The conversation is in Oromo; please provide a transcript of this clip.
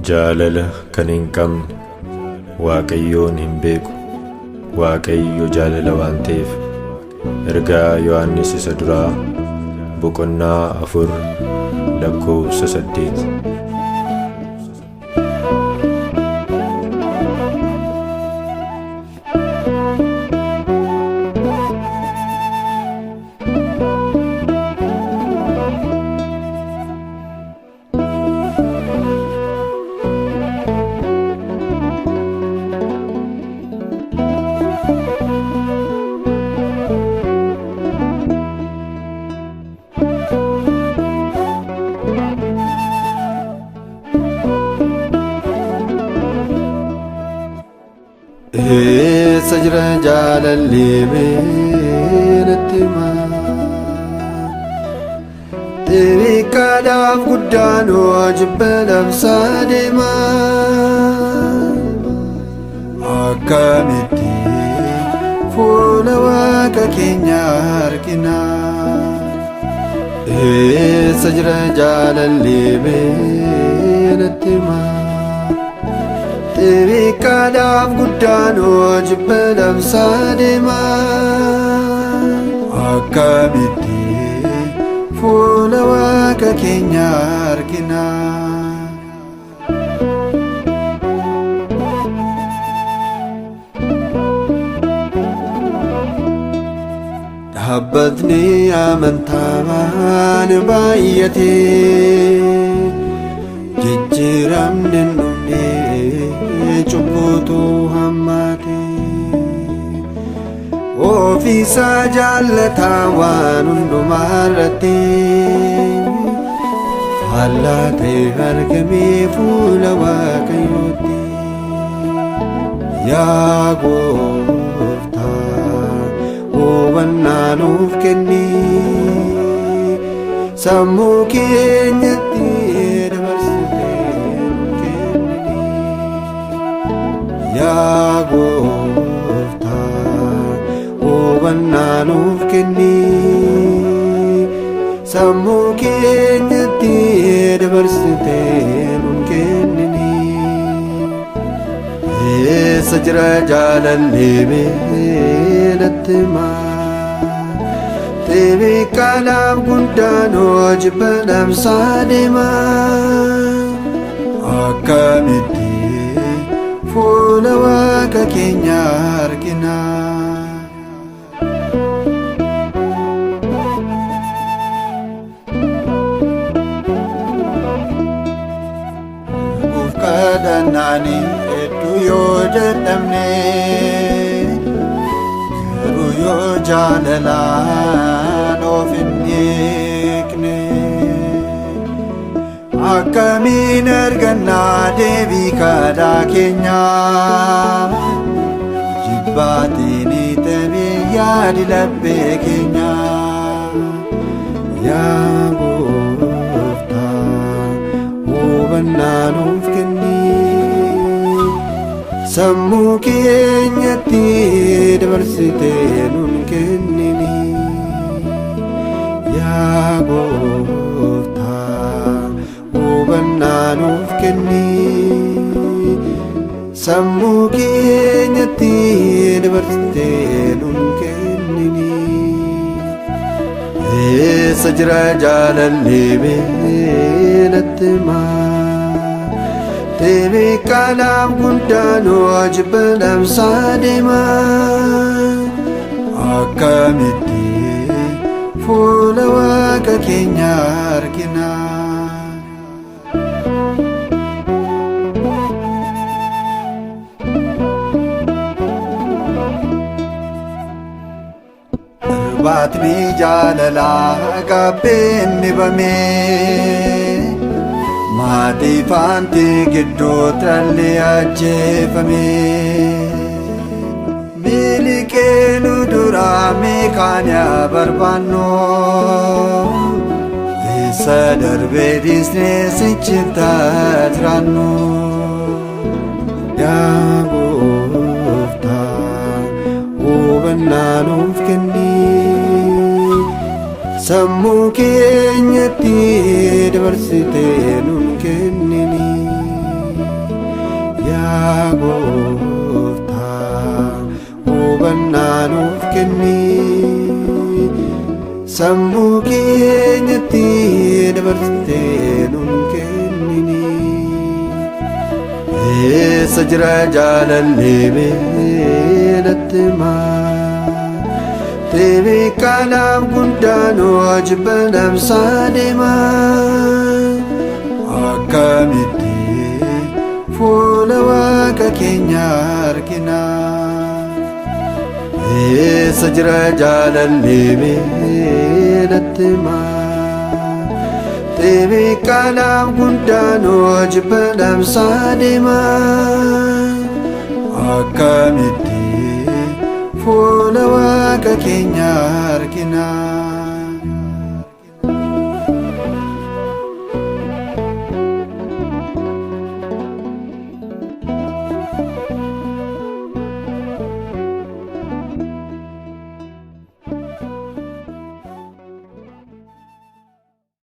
jaalala kan hin qabne Waaqayyoon hin beeku. Waaqayyo jaalala waan ta'eef. Ergaa Yohannis isa duraa boqonnaa 4:8. Eessa jira jaalalli natti himaa? Xiqqaadhaaf guddaan jibba labsaa deemaa. Akkamitti fuula Waaqa keenyaa argina? Eessa jira jaalalli natti himaa? Xiqqaadhaaf guddaan jibba labsaa deemaa. Akkamitti fuula Waaqa keenyaa argina? Dhaabbatni amantaa baay'atee jijjiiramni hin dhufne cubbuutu hammaate. Ofiisaa jaallataa waan hundumaa irratti faallaa ta'e argamee fuula Waaqayyootti. Yaa Gooftaa hubannaa nuuf kenni, sammuu keenyatti yaa Gooftaa hubannaa nuuf kenni, sammuu keenyatti dabarsitee nuun kennini. Eessa jira jaalalli natti himaa? Xiqqaadhaaf guddaan jibba labsaa deemaa. Akkamitti fuula Waaqa keenyaa argina? Nuuf kadhannaani hedduu yoo dadhabne, garuu yoo jaalalaan of hin eegne, akkamiin argannaa deebii kadhaa keenyaa? Jibbaatiin hiitamee yaadi laphee keenyaa. Yaa Gooftaa hubannaa nuuf kenni, sammuu keenyatti dabarsitee nuun kennini. Yaa Gooftaa hubannaa nuuf kenni, sammuu keenyatti dabarsitee nuun kennini. Eessa jira jaalalli natti himaa? Xiqqaadhaaf guddaan jibba labsaa deemaa. Akkamitti fuula Waaqa keenyaa argina? Baatni jaalalaa gaabbeen dhibamee, maatii faantii gidduutti dhalli ajjeefamee. Miili kee nu duraa meeqaan yaa barbaannu? Eessa darbee dhiisnee sichittaa jiraannu? Yaa Gooftaa hubannaa nuuf kenni, sammuu keenyatti dabarsitee nuun kennini. Yaa Gooftaa hubannaa nuuf kenni, sammuu keenyatti dabarsitee nuun kennini. Eessa jira jaalalli mee natti himaa, deebii kanaaf guddaan jibba dhabsaa deemaa. Akkamitti fuula Waaqa keenya argina, eessa jira jaalalli mee natti himaa, deebii kanaaf guddaan jibba dhabsaa deemaa. Akkamitti fuula Waaqa keenya argina.